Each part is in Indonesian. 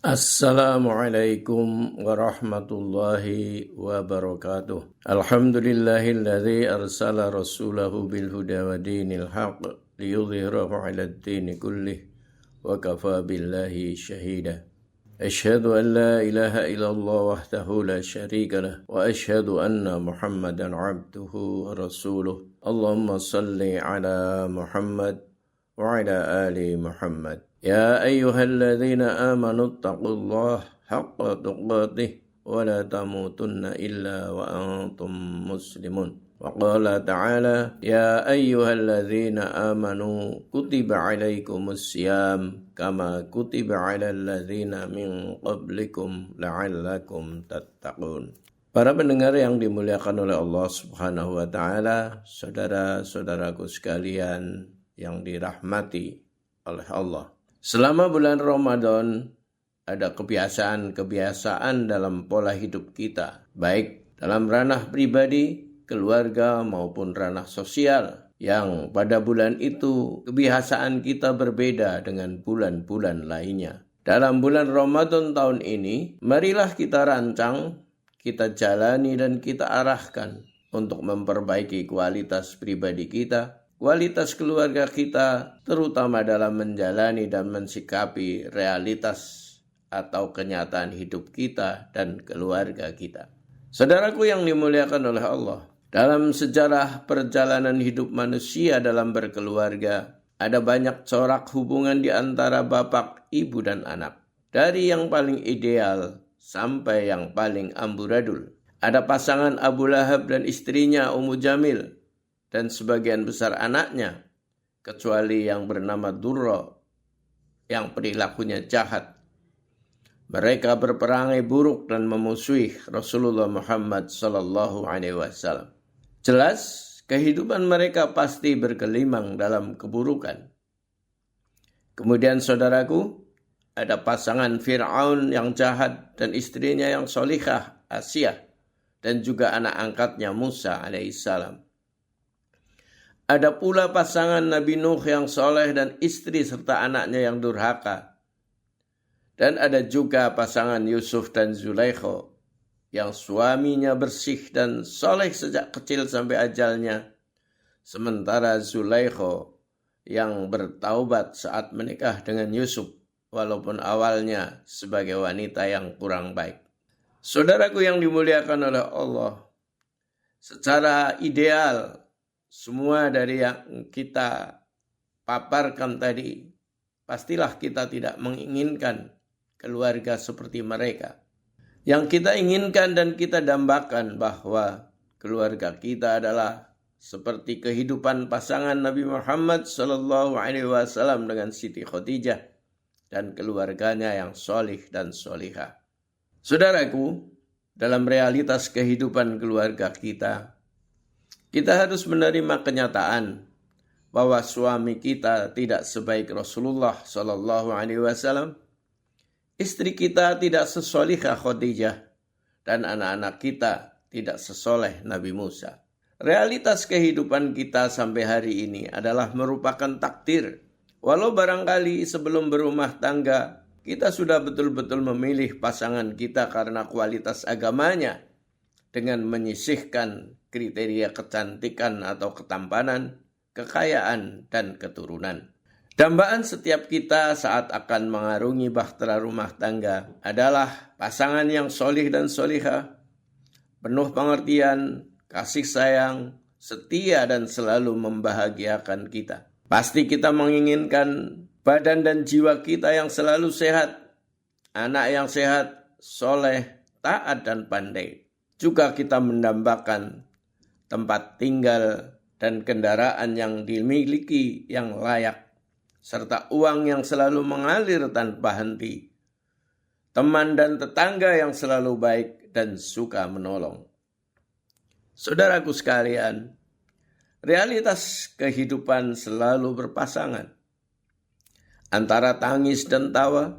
Assalamualaikum warahmatullahi wabarakatuh. Alhamdulillahilladzi arsala rasulahu bil huda wa dinil haqq liyudhhirahu 'alad dini kullih wa kafa billahi shahida. Asyhadu an la ilaha illallah wahdahu la syarika lah wa asyhadu anna Muhammadan 'abduhu wa rasuluh. Allahumma salli ala Muhammad wa ala ali Muhammad. Ya ayyuhalladzina amanu taqullaha haqqa tuqatih wa la tamutunna illa wa antum muslimun. Wa qala ta'ala ya ayyuhalladzina amanu kutiba alaikumus syiyam kama kutiba alal ladzina min qablikum la'allakum tattaqun. Para pendengar yang dimuliakan oleh Allah Subhanahu wa taala, saudara-saudaraku sekalian yang dirahmati oleh Allah. Selama bulan Ramadan ada kebiasaan-kebiasaan dalam pola hidup kita, baik dalam ranah pribadi, keluarga maupun ranah sosial, yang pada bulan itu kebiasaan kita berbeda dengan bulan-bulan lainnya. Dalam bulan Ramadan tahun ini, marilah kita rancang, kita jalani dan kita arahkan untuk memperbaiki kualitas pribadi kita, kualitas keluarga kita, terutama dalam menjalani dan mensikapi realitas atau kenyataan hidup kita dan keluarga kita. Saudaraku yang dimuliakan oleh Allah, dalam sejarah perjalanan hidup manusia dalam berkeluarga, ada banyak corak hubungan di antara bapak, ibu, dan anak. Dari yang paling ideal sampai yang paling amburadul. Ada pasangan Abu Lahab dan istrinya Ummu Jamil, dan sebagian besar anaknya, kecuali yang bernama Durra, yang perilakunya jahat. Mereka berperangai buruk dan memusuhi Rasulullah Muhammad SAW. Jelas, kehidupan mereka pasti bergelimang dalam keburukan. Kemudian saudaraku, ada pasangan Fir'aun yang jahat dan istrinya yang solihah, Asia, dan juga anak angkatnya Musa alaihissalam. Ada pula pasangan Nabi Nuh yang soleh dan istri serta anaknya yang durhaka. Dan ada juga pasangan Yusuf dan Zulaikha yang suaminya bersih dan soleh sejak kecil sampai ajalnya. Sementara Zulaikha yang bertaubat saat menikah dengan Yusuf, walaupun awalnya sebagai wanita yang kurang baik. Saudaraku yang dimuliakan oleh Allah, secara ideal, semua dari yang kita paparkan tadi, pastilah kita tidak menginginkan keluarga seperti mereka. Yang kita inginkan dan kita dambakan bahwa keluarga kita adalah seperti kehidupan pasangan Nabi Muhammad SAW dengan Siti Khadijah dan keluarganya yang solih dan solihah. Saudaraku, dalam realitas kehidupan keluarga kita harus menerima kenyataan bahwa suami kita tidak sebaik Rasulullah SAW, istri kita tidak sesolihah Khadijah, dan anak-anak kita tidak sesoleh Nabi Musa. Realitas kehidupan kita sampai hari ini adalah merupakan takdir. Walau barangkali sebelum berumah tangga, kita sudah betul-betul memilih pasangan kita karena kualitas agamanya, dengan menyisihkan kriteria kecantikan atau ketampanan, kekayaan, dan keturunan. Dambaan setiap kita saat akan mengarungi bahtera rumah tangga adalah pasangan yang solih dan solihah, penuh pengertian, kasih sayang, setia, dan selalu membahagiakan kita. Pasti kita menginginkan badan dan jiwa kita yang selalu sehat, anak yang sehat, soleh, taat, dan pandai. Juga kita mendambakan tempat tinggal dan kendaraan yang dimiliki yang layak, serta uang yang selalu mengalir tanpa henti, teman dan tetangga yang selalu baik dan suka menolong. Saudaraku sekalian, realitas kehidupan selalu berpasangan. Antara tangis dan tawa,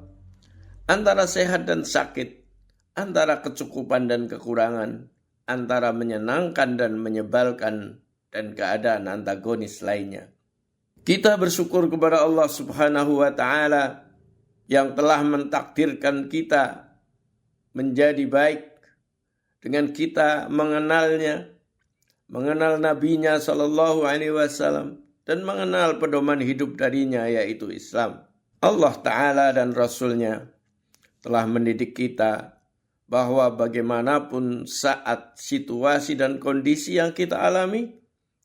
antara sehat dan sakit, antara kecukupan dan kekurangan, antara menyenangkan dan menyebalkan, dan keadaan antagonis lainnya. Kita bersyukur kepada Allah Subhanahu wa Ta'ala yang telah mentakdirkan kita menjadi baik dengan kita mengenalnya, mengenal nabinya sallallahu alaihi wasallam dan mengenal pedoman hidup darinya yaitu Islam. Allah Ta'ala dan Rasulnya telah mendidik kita bahwa bagaimanapun saat situasi dan kondisi yang kita alami,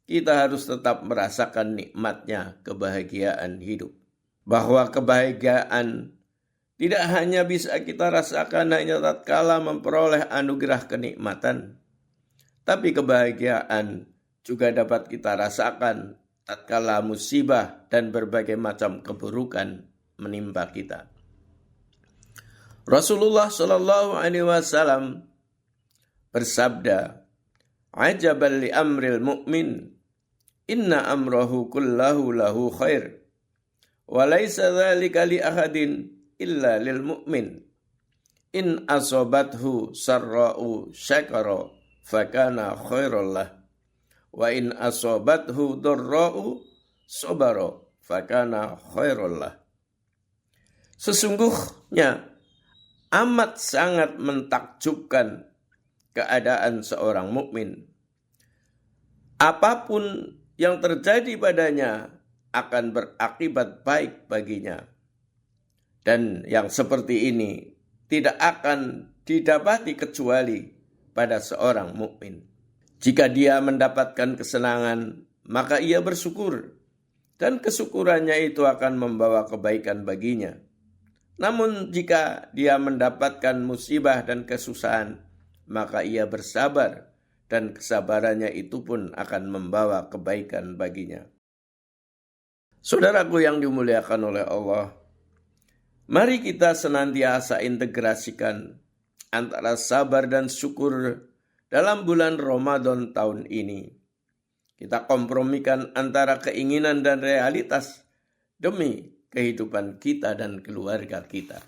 kita harus tetap merasakan nikmatnya kebahagiaan hidup. Bahwa kebahagiaan tidak hanya bisa kita rasakan hanya tatkala memperoleh anugerah kenikmatan, tapi kebahagiaan juga dapat kita rasakan tatkala musibah dan berbagai macam keburukan menimpa kita. Rasulullah Shallallahu Alaihi Wasallam bersabda, "Ajaban li amril mu'min, inna amrahu kullahu lahu khair, wa laisa dzalika li ahadin illa lil mu'min. In asobathu sarra'u syakara fakana khairal lah, wa in asobathu darra'u sabara fakana khairal lah." Sesungguhnya amat sangat mentakjubkan keadaan seorang mukmin. Apapun yang terjadi padanya akan berakibat baik baginya. Dan yang seperti ini tidak akan didapati kecuali pada seorang mukmin. Jika dia mendapatkan kesenangan, maka ia bersyukur. Dan kesyukurannya itu akan membawa kebaikan baginya. Namun jika dia mendapatkan musibah dan kesusahan, maka ia bersabar dan kesabarannya itu pun akan membawa kebaikan baginya. Saudaraku yang dimuliakan oleh Allah, mari kita senantiasa integrasikan antara sabar dan syukur dalam bulan Ramadan tahun ini. Kita kompromikan antara keinginan dan realitas demi kehidupan kita dan keluarga kita.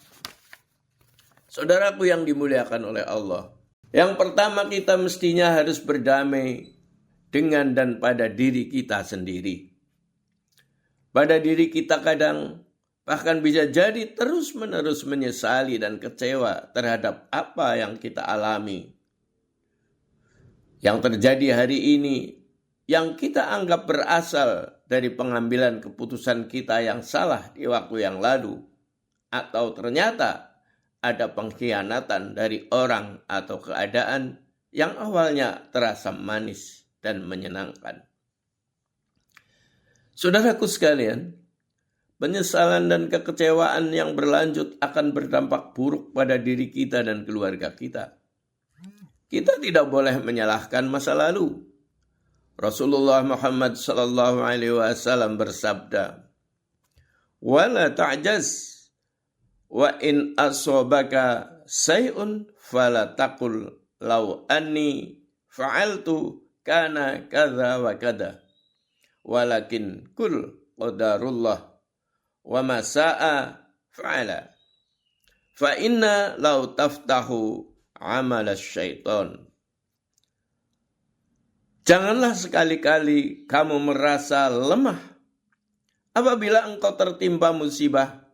Saudaraku yang dimuliakan oleh Allah, yang pertama kita mestinya harus berdamai dengan dan pada diri kita sendiri. Pada diri kita kadang bahkan bisa jadi terus-menerus menyesali dan kecewa terhadap apa yang kita alami. Yang terjadi hari ini, yang kita anggap berasal dari pengambilan keputusan kita yang salah di waktu yang lalu, atau ternyata ada pengkhianatan dari orang atau keadaan yang awalnya terasa manis dan menyenangkan. Saudaraku sekalian, penyesalan dan kekecewaan yang berlanjut akan berdampak buruk pada diri kita dan keluarga kita. Kita tidak boleh menyalahkan masa lalu. Rasulullah Muhammad sallallahu alaihi wasallam bersabda, "Wala ta'jaz, wa in asobaka say'un fala taqul law anni fa'altu kana kadza wa kadza, walakin kul qadarullah wa ma sa'a fa'ala, fa inna law taftahu amal syaitan." Janganlah sekali-kali kamu merasa lemah apabila engkau tertimpa musibah.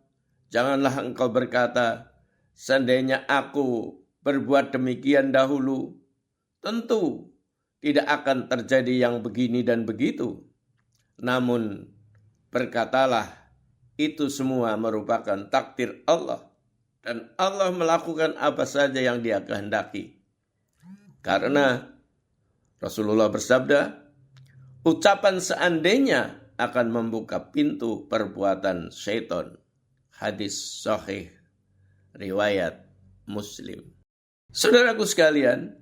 Janganlah engkau berkata, seandainya aku berbuat demikian dahulu, tentu tidak akan terjadi yang begini dan begitu. Namun berkatalah, itu semua merupakan takdir Allah, dan Allah melakukan apa saja yang Dia kehendaki. Karena Rasulullah bersabda, ucapan seandainya akan membuka pintu perbuatan syaitan. Hadis sahih riwayat Muslim. Saudaraku sekalian,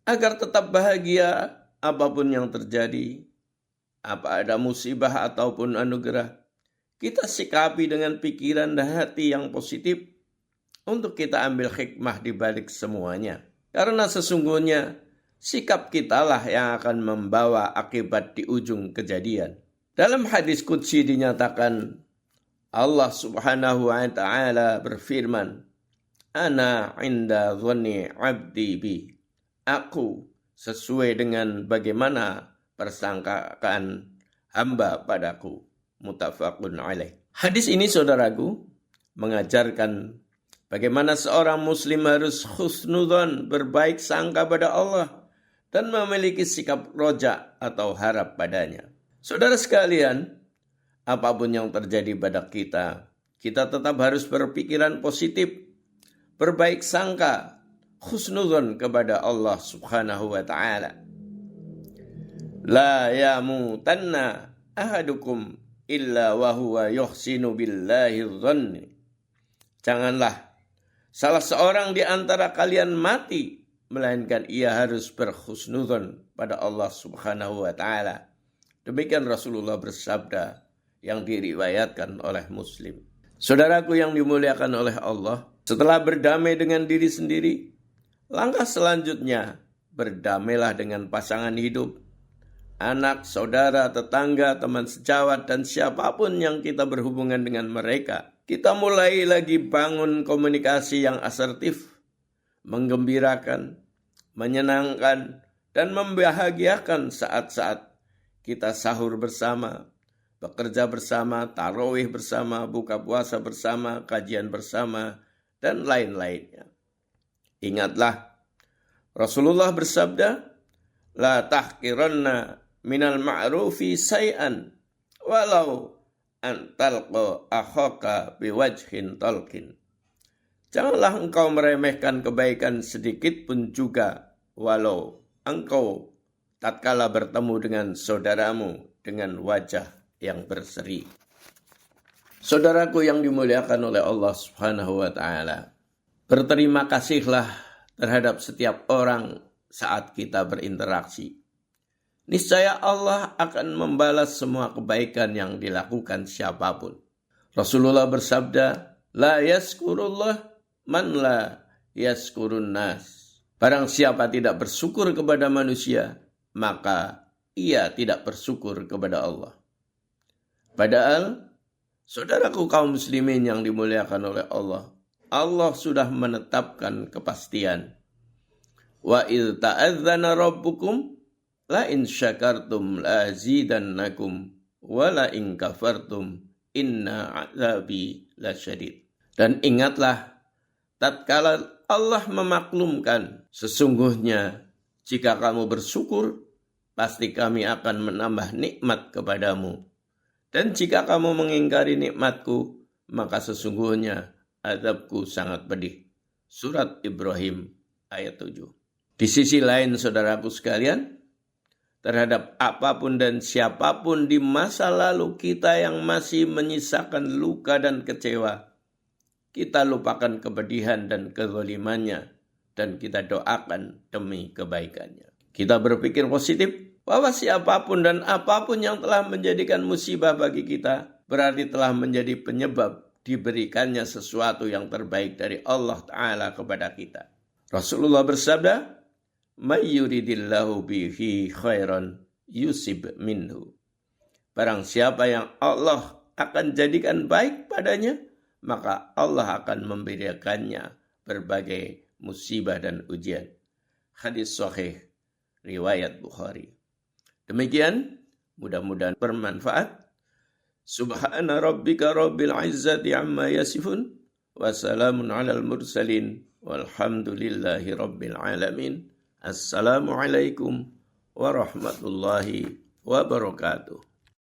agar tetap bahagia apapun yang terjadi, apa ada musibah ataupun anugerah, kita sikapi dengan pikiran dan hati yang positif untuk kita ambil hikmah di balik semuanya. Karena sesungguhnya sikap kitalah yang akan membawa akibat di ujung kejadian. Dalam hadis qudsi dinyatakan, Allah subhanahu wa ta'ala berfirman, "Ana inda dhanni abdi bi." Aku sesuai dengan bagaimana persangkaan hamba padaku. Muttafaqun alaih. Hadis ini saudaraku mengajarkan bagaimana seorang muslim harus husnudzon, berbaik sangka pada Allah, dan memiliki sikap roja atau harap padanya. Saudara sekalian, apapun yang terjadi pada kita tetap harus berpikiran positif, berbaik sangka, husnudzon kepada Allah subhanahu wa ta'ala. La yamutanna ahadukum illa wa huwa yuhsinu billahi dhanni. Janganlah salah seorang di antara kalian mati, melainkan ia harus berhusnudzon pada Allah subhanahu wa ta'ala. Demikian Rasulullah bersabda yang diriwayatkan oleh Muslim. Saudaraku yang dimuliakan oleh Allah, setelah berdamai dengan diri sendiri, langkah selanjutnya berdamailah dengan pasangan hidup, anak, saudara, tetangga, teman sejawat, dan siapapun yang kita berhubungan dengan mereka. Kita mulai lagi bangun komunikasi yang asertif, menggembirakan, menyenangkan, dan membahagiakan saat-saat kita sahur bersama, bekerja bersama, tarawih bersama, buka puasa bersama, kajian bersama, dan lain-lainnya. Ingatlah, Rasulullah bersabda, La tahkiranna minal ma'rufi say'an, walau antalqa akhaka biwajhin talqin. Janganlah engkau meremehkan kebaikan sedikit pun juga, walau engkau tatkala bertemu dengan saudaramu dengan wajah yang berseri. Saudaraku yang dimuliakan oleh Allah subhanahu wa ta'ala, berterima kasihlah terhadap setiap orang saat kita berinteraksi. Niscaya Allah akan membalas semua kebaikan yang dilakukan siapapun. Rasulullah bersabda, La yaskurullah man la yaskurun nas. Barang siapa tidak bersyukur kepada manusia, maka ia tidak bersyukur kepada Allah. Padahal, saudaraku kaum muslimin yang dimuliakan oleh Allah, Allah sudah menetapkan kepastian. Wa idh ta'adzana rabbukum la in syakartum la azidannakum wa la in kafartum inna azabi lasyadid. Dan ingatlah, tatkala Allah memaklumkan, sesungguhnya jika kamu bersyukur, pasti kami akan menambah nikmat kepadamu. Dan jika kamu mengingkari nikmatku, maka sesungguhnya azabku sangat pedih. Surat Ibrahim ayat 7. Di sisi lain, saudaraku sekalian, terhadap apapun dan siapapun di masa lalu kita yang masih menyisakan luka dan kecewa, kita lupakan kepedihan dan kezalimannya, dan kita doakan demi kebaikannya. Kita berpikir positif bahwa siapapun dan apapun yang telah menjadikan musibah bagi kita, berarti telah menjadi penyebab diberikannya sesuatu yang terbaik dari Allah Ta'ala kepada kita. Rasulullah bersabda, May yuridillahu bihi khairan yusib minhu. Barang siapa yang Allah akan jadikan baik padanya, maka Allah akan memberikannya berbagai musibah dan ujian. Hadis sahih riwayat Bukhari. Demikian, mudah-mudahan bermanfaat. Subhana rabbika rabbil izzati amma yasifun, wa salamun alal mursalin, walhamdulillahi rabbil alamin. Assalamualaikum warahmatullahi wabarakatuh.